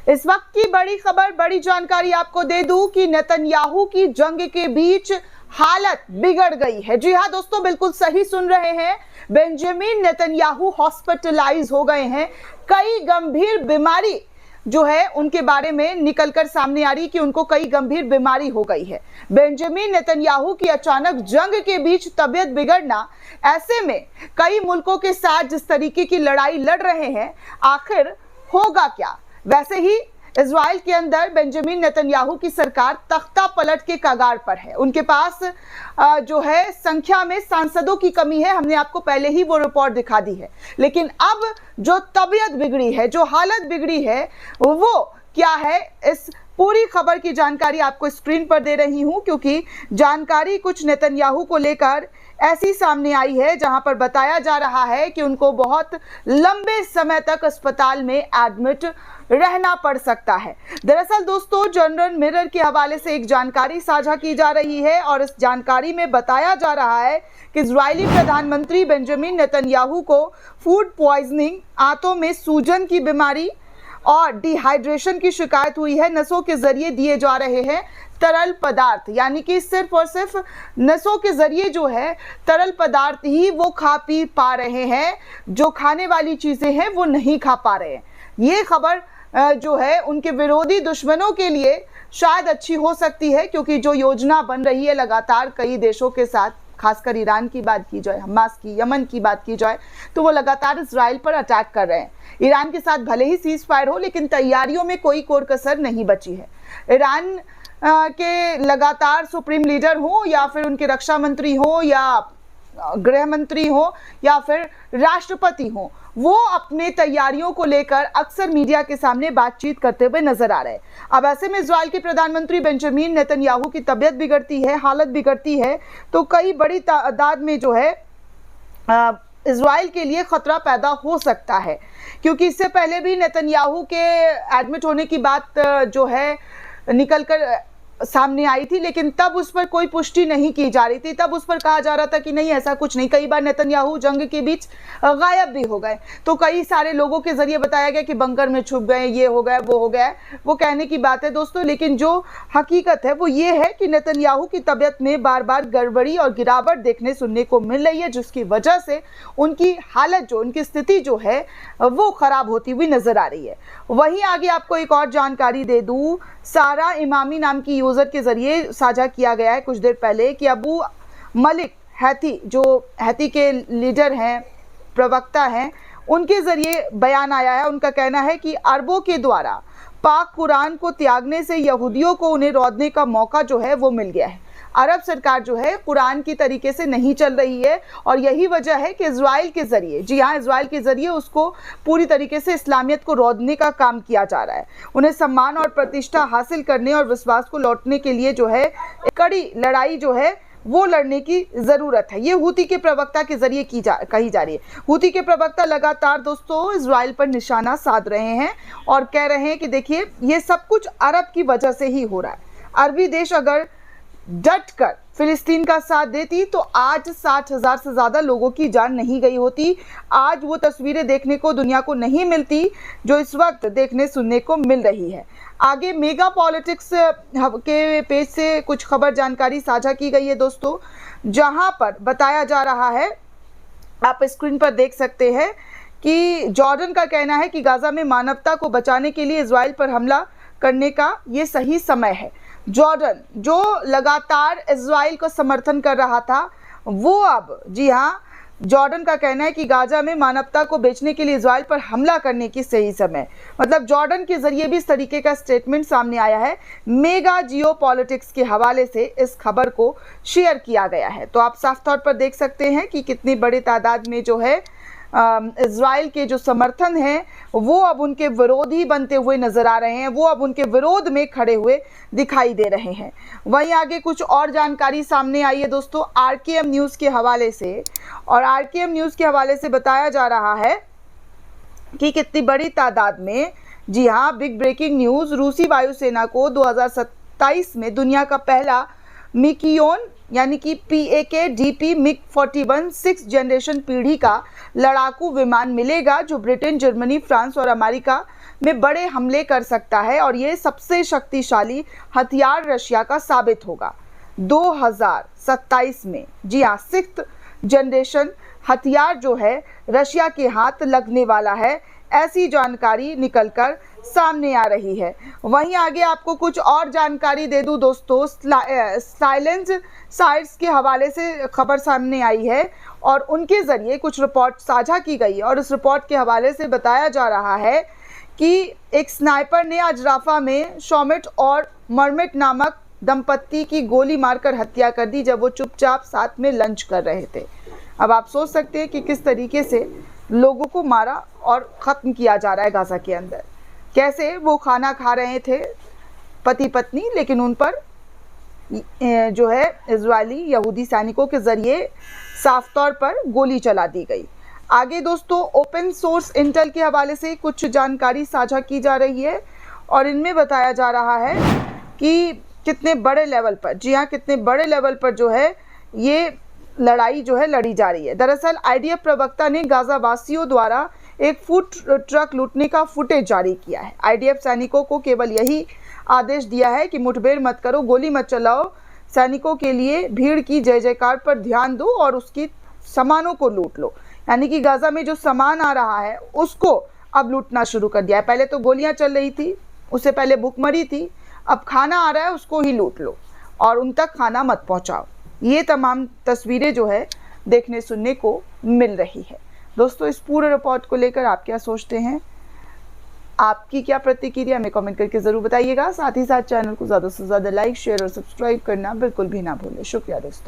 इस वक्त की बड़ी खबर, बड़ी जानकारी आपको दे दूं कि नेतन्याहू की जंग के बीच हालत बिगड़ गई है। जी हां दोस्तों, बिल्कुल सही सुन रहे हैं। बेंजामिन नेतन्याहू हॉस्पिटलाइज हो गए हैं। कई गंभीर बीमारी जो है उनके बारे में निकलकर सामने आ रही कि उनको कई गंभीर बीमारी हो गई है। बेंजामिन नेतन्याहू की अचानक जंग के बीच तबीयत बिगड़ना, ऐसे में कई मुल्कों के साथ जिस तरीके की लड़ाई लड़ रहे हैं, आखिर होगा क्या। वैसे ही इजराइल के अंदर बेंजामिन नेतन्याहू की सरकार तख्ता पलट के कगार पर है। उनके पास जो है संख्या में सांसदों की कमी है। हमने आपको पहले ही वो रिपोर्ट दिखा दी है। लेकिन अब जो तबीयत बिगड़ी है, जो हालत बिगड़ी है, वो क्या है, इस पूरी खबर की जानकारी आपको स्क्रीन पर दे रही हूं, क्योंकि जानकारी कुछ नेतन्याहू को लेकर ऐसी सामने आई है जहां पर बताया जा रहा है कि उनको बहुत लंबे समय तक अस्पताल में एडमिट रहना पड़ सकता है। दरअसल दोस्तों, जनरल मिरर के हवाले से एक जानकारी साझा की जा रही है और इस जानकारी में बताया जा रहा है कि इजरायली प्रधानमंत्री बेंजामिन नेतन्याहू को फूड पॉइजनिंग, आंतों में सूजन की बीमारी और डिहाइड्रेशन की शिकायत हुई है। नसों के जरिए दिए जा रहे हैं तरल पदार्थ, यानी कि सिर्फ और सिर्फ नसों के जरिए जो है तरल पदार्थ ही वो खा पी पा रहे हैं, जो खाने वाली चीजें हैं वो नहीं खा पा रहे हैं। ये खबर जो है उनके विरोधी दुश्मनों के लिए शायद अच्छी हो सकती है, क्योंकि जो योजना बन रही है लगातार कई देशों के साथ, खासकर ईरान की बात की जाए, हमास की, यमन की बात की जाए, तो वो लगातार इजराइल पर अटैक कर रहे हैं। ईरान के साथ भले ही सीज फायर हो, लेकिन तैयारियों में कोई कोर कसर नहीं बची है। ईरान के लगातार सुप्रीम लीडर हो या फिर उनके रक्षा मंत्री हो या गृह मंत्री हो या फिर राष्ट्रपति हो, वो अपने तैयारियों को लेकर अक्सर मीडिया के सामने बातचीत करते हुए नजर आ रहे हैं। अब ऐसे में इजराइल के प्रधानमंत्री बेंजामिन नेतन्याहू की तबीयत बिगड़ती है, हालत बिगड़ती है, तो कई बड़ी तादाद में जो है इजराइल के लिए खतरा पैदा हो सकता है, क्योंकि इससे पहले भी नेतन्याहू के एडमिट होने की बात जो है निकलकर सामने आई थी, लेकिन तब उस पर कोई पुष्टि नहीं की जा रही थी। तब उस पर कहा जा रहा था कि नहीं, ऐसा कुछ नहीं। कई बार नेतन्याहू जंग के बीच गायब भी हो गए, तो कई सारे लोगों के जरिए बताया गया कि बंकर में छुप गए, ये हो गया, वो हो गया। वो कहने की बात है दोस्तों, लेकिन जो हकीकत है वो ये है कि नेतन्याहू की तबीयत में बार बार गड़बड़ी और गिरावट देखने सुनने को मिल रही है, जिसकी वजह से उनकी हालत, जो उनकी स्थिति जो है वो खराब होती हुई नजर आ रही है। वहीं आगे आपको एक और जानकारी दे दूं, सारा इमामी नाम की यूजर के जरिए साझा किया गया है कुछ देर पहले कि अबू मलिक हैती, जो हैती के लीडर हैं, प्रवक्ता हैं, उनके जरिए बयान आया है। उनका कहना है कि अरबों के द्वारा पाक कुरान को त्यागने से यहूदियों को उन्हें रौंदने का मौका जो है वो मिल गया है। अरब सरकार जो है कुरान की तरीके से नहीं चल रही है, और यही वजह है कि इजराइल के जरिए, जी हाँ, इजराइल के जरिए उसको पूरी तरीके से इस्लामियत को रौंदने का काम किया जा रहा है। उन्हें सम्मान और प्रतिष्ठा हासिल करने और विश्वास को लौटने के लिए जो है कड़ी लड़ाई जो है वो लड़ने की जरूरत है। ये हूती के प्रवक्ता के जरिए कही जा रही है। हूती के प्रवक्ता लगातार दोस्तों इजराइल पर निशाना साध रहे हैं और कह रहे हैं कि देखिए, ये सब कुछ अरब की वजह से ही हो रहा है। अरबी देश अगर डट कर फिलिस्तीन का साथ देती तो आज 60,000 से ज़्यादा लोगों की जान नहीं गई होती। आज वो तस्वीरें देखने को दुनिया को नहीं मिलती जो इस वक्त देखने सुनने को मिल रही है। आगे मेगा पॉलिटिक्स के पेज से कुछ खबर जानकारी साझा की गई है दोस्तों, जहां पर बताया जा रहा है, आप स्क्रीन पर देख सकते हैं कि जॉर्डन का कहना है कि गाजा में मानवता को बचाने के लिए इजराइल पर हमला करने का ये सही समय है। जॉर्डन जो लगातार इजराइल को समर्थन कर रहा था, वो अब, जी हाँ, जॉर्डन का कहना है कि गाजा में मानवता को बेचने के लिए इजराइल पर हमला करने की सही समय, मतलब जॉर्डन के जरिए भी इस तरीके का स्टेटमेंट सामने आया है। मेगा जियो पॉलिटिक्स के हवाले से इस खबर को शेयर किया गया है। तो आप साफ तौर पर देख सकते हैं कि कितनी बड़ी तादाद में जो है इजराइल के जो समर्थन हैं वो अब उनके विरोधी बनते हुए नजर आ रहे हैं, वो अब उनके विरोध में खड़े हुए दिखाई दे रहे हैं। वहीं आगे कुछ और जानकारी सामने आई है दोस्तों आरकेएम न्यूज़ के हवाले से, और आरकेएम न्यूज़ के हवाले से बताया जा रहा है कि कितनी बड़ी तादाद में, जी हाँ, बिग ब्रेकिंग न्यूज़, रूसी वायुसेना को 2027 में दुनिया का पहला मिकियोन यानी कि PAK-DP MiG-41 6th जनरेशन पीढ़ी का लड़ाकू विमान मिलेगा, जो ब्रिटेन, जर्मनी, फ्रांस और अमेरिका में बड़े हमले कर सकता है और ये सबसे शक्तिशाली हथियार रशिया का साबित होगा 2027 में। जी हाँ, 6th जनरेशन हथियार जो है रशिया के हाथ लगने वाला है, ऐसी जानकारी निकलकर सामने आ रही है। वहीं आगे आपको कुछ और जानकारी दे दूं दोस्तों, साइलेंस साइट्स के हवाले से खबर सामने आई है और उनके ज़रिए कुछ रिपोर्ट साझा की गई और उस रिपोर्ट के हवाले से बताया जा रहा है कि एक स्नाइपर ने आज राफा में शॉमेट और मरमेट नामक दंपत्ति की गोली मारकर हत्या कर दी, जब वो चुपचाप साथ में लंच कर रहे थे। अब आप सोच सकते हैं कि किस तरीके से लोगों को मारा और ख़त्म किया जा रहा है गाज़ा के अंदर। कैसे वो खाना खा रहे थे पति पत्नी, लेकिन उन पर जो है इजरायली यहूदी सैनिकों के ज़रिए साफ तौर पर गोली चला दी गई। आगे दोस्तों ओपन सोर्स इंटेल के हवाले से कुछ जानकारी साझा की जा रही है और इनमें बताया जा रहा है कि कितने बड़े लेवल पर, जी हाँ, कितने बड़े लेवल पर जो है ये लड़ाई जो है लड़ी जा रही है। दरअसल IDF प्रवक्ता ने गाज़ा वासियों द्वारा एक फूड ट्रक लूटने का फुटेज जारी किया है। IDF सैनिकों को केवल यही आदेश दिया है कि मुठभेड़ मत करो, गोली मत चलाओ, सैनिकों के लिए भीड़ की जय जयकार पर ध्यान दो और उसकी सामानों को लूट लो। यानी कि गाज़ा में जो सामान आ रहा है उसको अब लूटना शुरू कर दिया है। पहले तो गोलियां चल रही थी, उससे पहले भूखमरी थी, अब खाना आ रहा है उसको ही लूट लो और उन तक खाना मत पहुंचाओ। ये तमाम तस्वीरें जो है देखने सुनने को मिल रही है। दोस्तों इस पूरे रिपोर्ट को लेकर आप क्या सोचते हैं, आपकी क्या प्रतिक्रिया हमें कमेंट करके ज़रूर बताइएगा। साथ ही साथ चैनल को ज़्यादा से ज़्यादा लाइक, शेयर और सब्सक्राइब करना बिल्कुल भी ना भूलें। शुक्रिया दोस्तों।